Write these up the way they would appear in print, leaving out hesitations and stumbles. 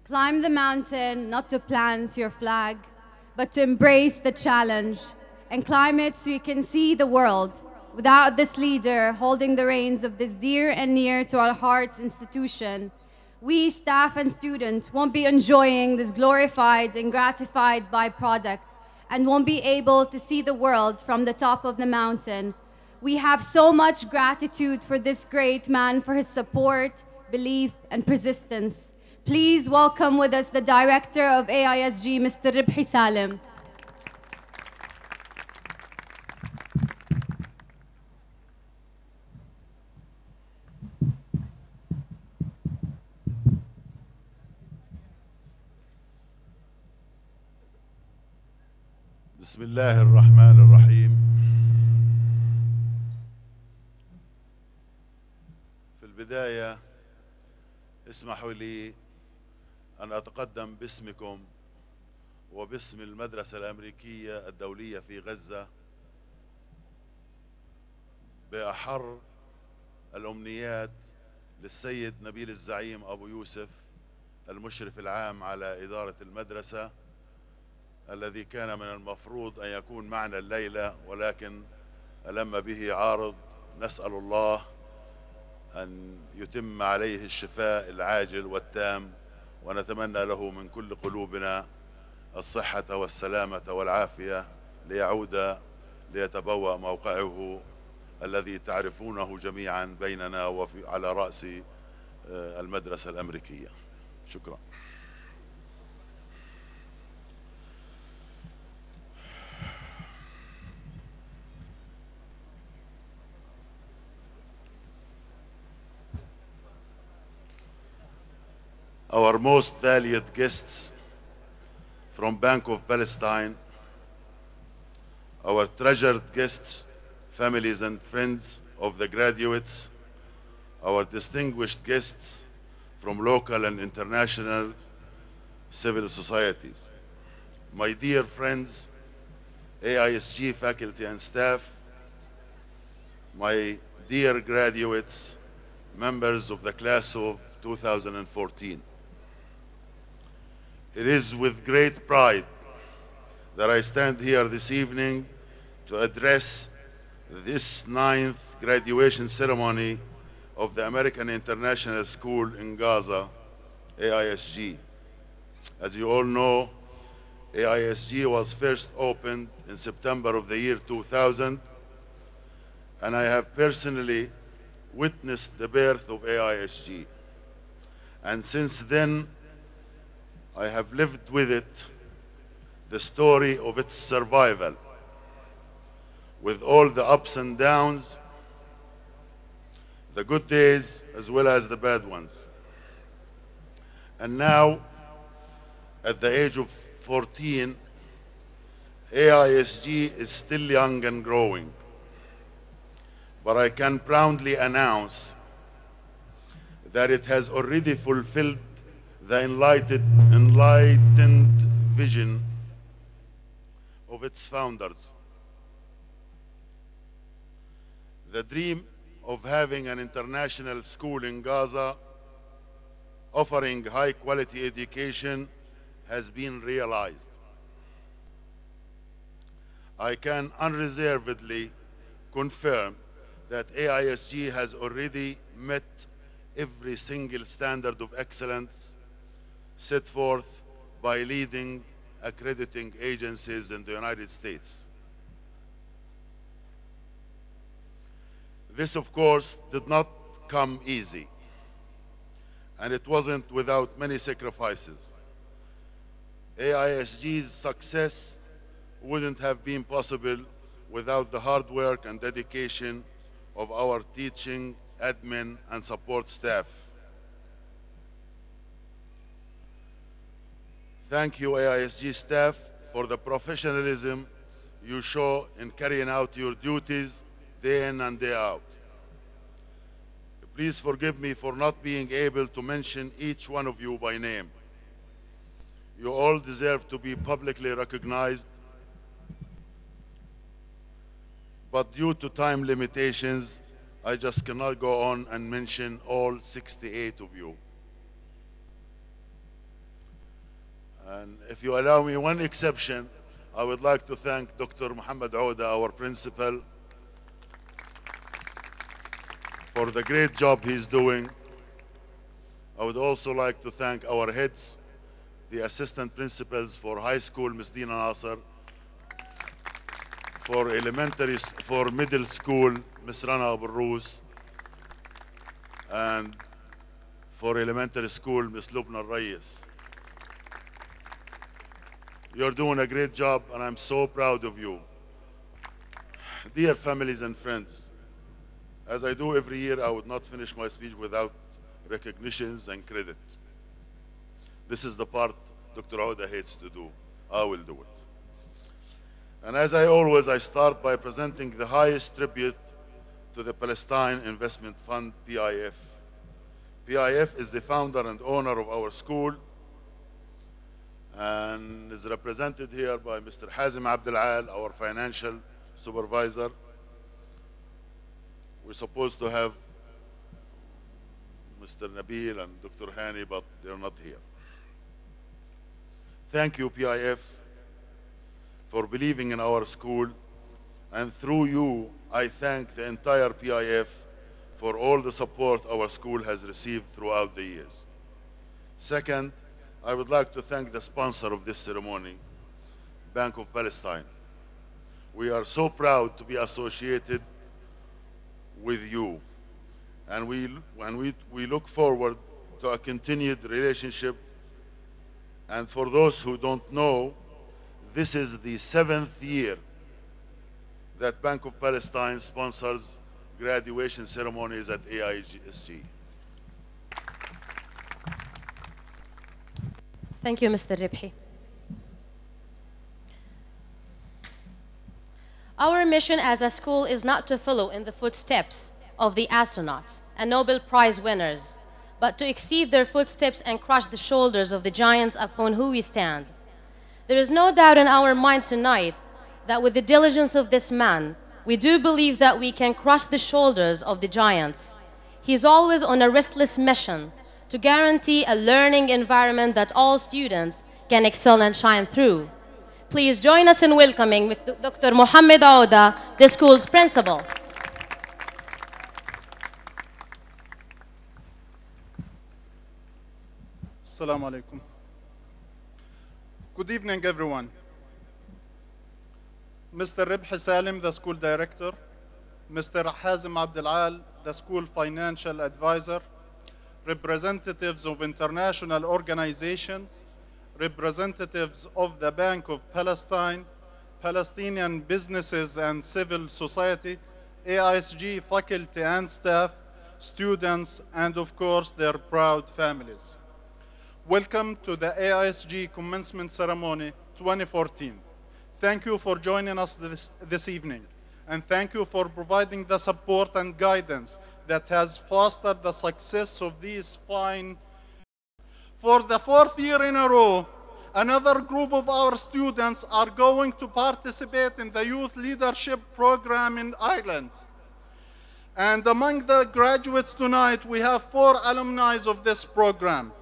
Climb the mountain not to plant your flag, but to embrace the challenge and climb it so you can see the world. Without this leader holding the reins of this dear and near to our hearts institution, we, staff and students, won't be enjoying this glorified and gratified byproduct and won't be able to see the world from the top of the mountain. We have so much gratitude for this great man for his support, belief, and persistence. Please welcome with us the Director of AISG, Mr. Ribhi Salim. بسم الله الرحمن الرحيم. في البداية اسمحوا لي أن أتقدم باسمكم وباسم المدرسة الأمريكية الدولية في غزة بأحر الأمنيات للسيد نبيل الزعيم أبو يوسف المشرف العام على إدارة المدرسة، الذي كان من المفروض أن يكون معنا الليلة ولكن ألم به عارض. نسأل الله أن يتم عليه الشفاء العاجل والتام، ونتمنى له من كل قلوبنا الصحة والسلامة والعافية ليعود ليتبوأ موقعه الذي تعرفونه جميعا بيننا وعلى رأس المدرسة الأمريكية. شكرا. Our most valued guests from Bank of Palestine, our treasured guests, families and friends of the graduates, our distinguished guests from local and international civil societies, my dear friends, AISG faculty and staff, my dear graduates, members of the class of 2014. It is with great pride that I stand here this evening to address this 9th graduation ceremony of the American International School in Gaza, AISG. As you all know, AISG was first opened in September of the year 2000, and I have personally witnessed the birth of AISG. And since then, I have lived with it the story of its survival, with all the ups and downs, the good days as well as the bad ones. And now, at the age of 14, AISG is still young and growing. But I can proudly announce that it has already fulfilled the enlightened vision of its founders. The dream of having an international school in Gaza offering high-quality education has been realized. I can unreservedly confirm that AISG has already met every single standard of excellence set forth by leading accrediting agencies in the United States. This, of course, did not come easy, and it wasn't without many sacrifices. AISG's success wouldn't have been possible without the hard work and dedication of our teaching, admin, and support staff. Thank you, AISG staff, for the professionalism you show in carrying out your duties day in and day out. Please forgive me for not being able to mention each one of you by name. You all deserve to be publicly recognized, but due to time limitations, I just cannot go on and mention all 68 of you. And if you allow me one exception, I would like to thank Dr. Muhammad Ouda, our principal, for the great job he's doing. I would also like to thank our heads, the assistant principals for high school, Ms. Dina Nasser, for middle school, Ms. Rana Abu Rous, and for elementary school, Ms. Lubna Reyes. You're doing a great job, and I'm so proud of you. Dear families and friends, as I do every year, I would not finish my speech without recognitions and credit. This is the part Dr. Ouda hates to do. I will do it. And as I start by presenting the highest tribute to the Palestine Investment Fund, PIF. PIF is the founder and owner of our school and is represented here by Mr. Hazim Abdel Al, our financial supervisor. We're supposed to have Mr. Nabil and Dr. Hani, but they're not here. Thank you, PIF, for believing in our school, and through you, I thank the entire PIF for all the support our school has received throughout the years. Second, I would like to thank the sponsor of this ceremony, Bank of Palestine. We are so proud to be associated with you, and we look forward to a continued relationship. And for those who don't know, this is the 7th year that Bank of Palestine sponsors graduation ceremonies at AISG. Thank you, Mr. Ribhi. Our mission as a school is not to follow in the footsteps of the astronauts and Nobel Prize winners, but to exceed their footsteps and crush the shoulders of the giants upon whom we stand. There is no doubt in our minds tonight that with the diligence of this man, we do believe that we can crush the shoulders of the giants. He's always on a restless mission to guarantee a learning environment that all students can excel and shine through. Please join us in welcoming Dr. Muhammad Ouda, the school's principal. Assalamu alaikum. Good evening, everyone. Mr. Ribhi Salim, the school director, Mr. Hazim Abdel Al, the school financial advisor, representatives of international organizations, representatives of the Bank of Palestine, Palestinian businesses and civil society, AISG faculty and staff, students, and of course their proud families. Welcome to the AISG Commencement Ceremony 2014. Thank you for joining us this evening, and thank you for providing the support and guidance that has fostered the success of these fine. For the 4th year in a row, another group of our students are going to participate in the Youth Leadership Program in Ireland. And among the graduates tonight, we have 4 alumni of this program.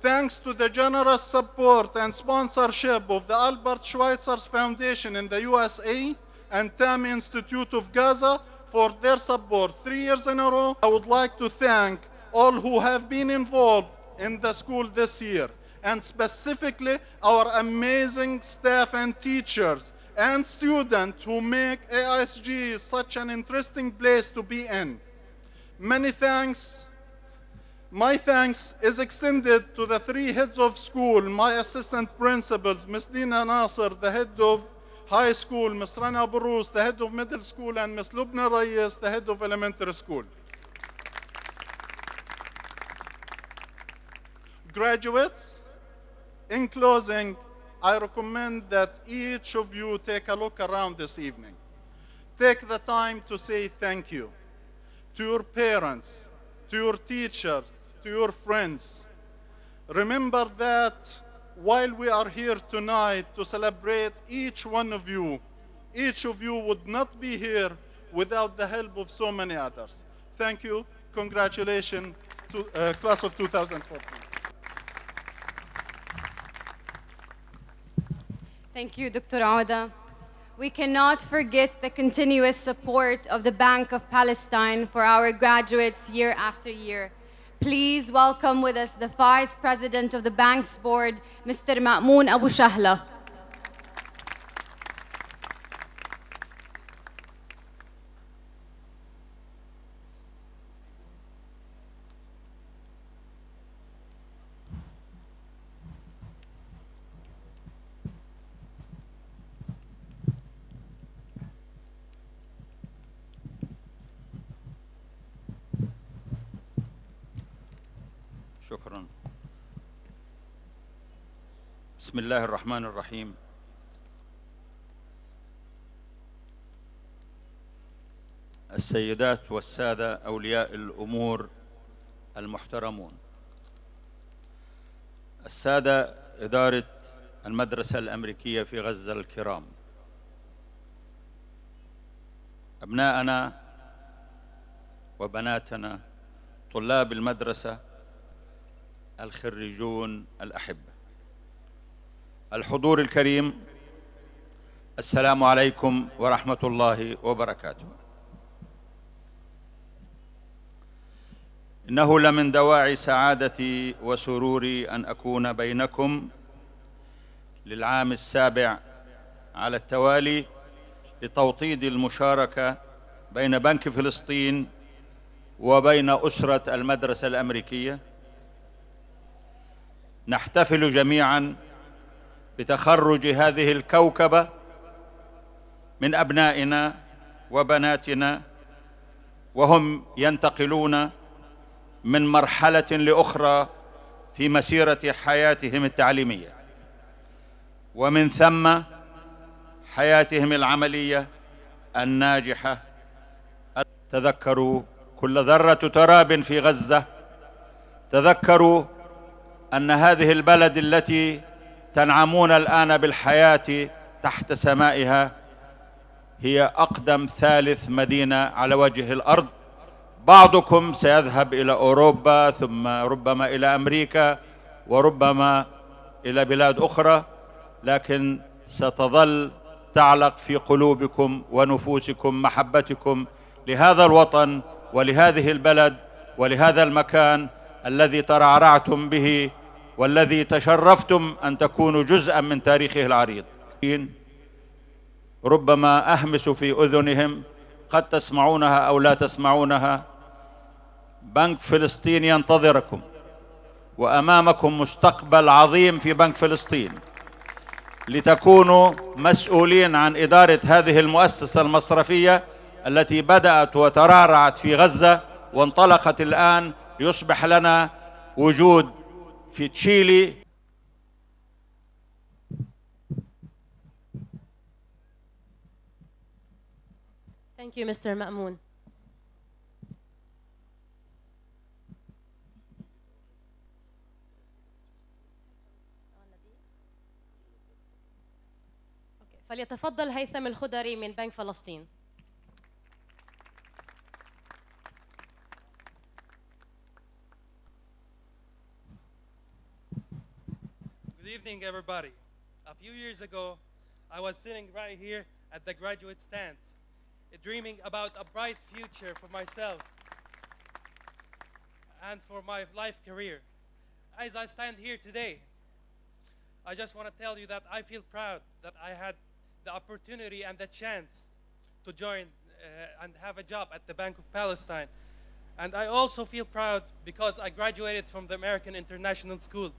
Thanks to the generous support and sponsorship of the Albert Schweitzer Foundation in the USA and TAMI Institute of Gaza for their support 3 years in a row, I would like to thank all who have been involved in the school this year, and specifically our amazing staff and teachers and students who make AISG such an interesting place to be in. Many thanks. My thanks is extended to the 3 heads of school, my assistant principals, Ms. Dina Nasser, the head of high school, Ms. Rana Abu Rous, the head of middle school, and Ms. Lubna Reyes, the head of elementary school. Graduates, in closing, I recommend that each of you take a look around this evening. Take the time to say thank you to your parents, to your teachers, to your friends. Remember that while we are here tonight to celebrate each one of you would not be here without the help of so many others. Thank you. Congratulations to class of 2014. Thank you, Dr. Auda. We cannot forget the continuous support of the Bank of Palestine for our graduates year after year. Please welcome with us the Vice President of the Bank's Board, Mr. Ma'moon Abu Shahla. شكرا. بسم الله الرحمن الرحيم. السيدات والسادة أولياء الأمور المحترمون، السادة إدارة المدرسة الأمريكية في غزة الكرام، أبناءنا وبناتنا طلاب المدرسة، الخريجون الأحبة، الحضور الكريم، السلام عليكم ورحمة الله وبركاته. إنه لمن دواعي سعادتي وسروري أن أكون بينكم للعام السابع على التوالي لتوطيد المشاركة بين بنك فلسطين وبين أسرة المدرسة الأمريكية. نحتفل جميعاً بتخرج هذه الكوكبة من أبنائنا وبناتنا، وهم ينتقلون من مرحلة لأخرى في مسيرة حياتهم التعليمية، ومن ثم حياتهم العملية الناجحة. تذكروا كل ذرة تراب في غزة، تذكروا أن هذه البلد التي تنعمون الآن بالحياة تحت سمائها هي أقدم ثالث مدينة على وجه الأرض. بعضكم سيذهب إلى أوروبا، ثم ربما إلى أمريكا، وربما إلى بلاد أخرى، لكن ستظل تعلق في قلوبكم ونفوسكم محبتكم لهذا الوطن ولهذه البلد ولهذا المكان الذي ترعرعتم به والذي تشرفتم أن تكونوا جزءا من تاريخه العريض. ربما أهمس في أذنهم، قد تسمعونها أو لا تسمعونها. بنك فلسطين ينتظركم، وأمامكم مستقبل عظيم في بنك فلسطين، لتكونوا مسؤولين عن إدارة هذه المؤسسة المصرفية التي بدأت وترعرعت في غزة وانطلقت الآن ليصبح لنا وجود في تشيلي. Thank you, Mr. Ma'moon. فليتفضل هيثم الخضري من بنك فلسطين. Good evening, everybody. A few years ago, I was sitting right here at the graduate stands, dreaming about a bright future for myself and for my life career. As I stand here today, I just want to tell you that I feel proud that I had the opportunity and the chance to join and have a job at the Bank of Palestine. And I also feel proud because I graduated from the American International School.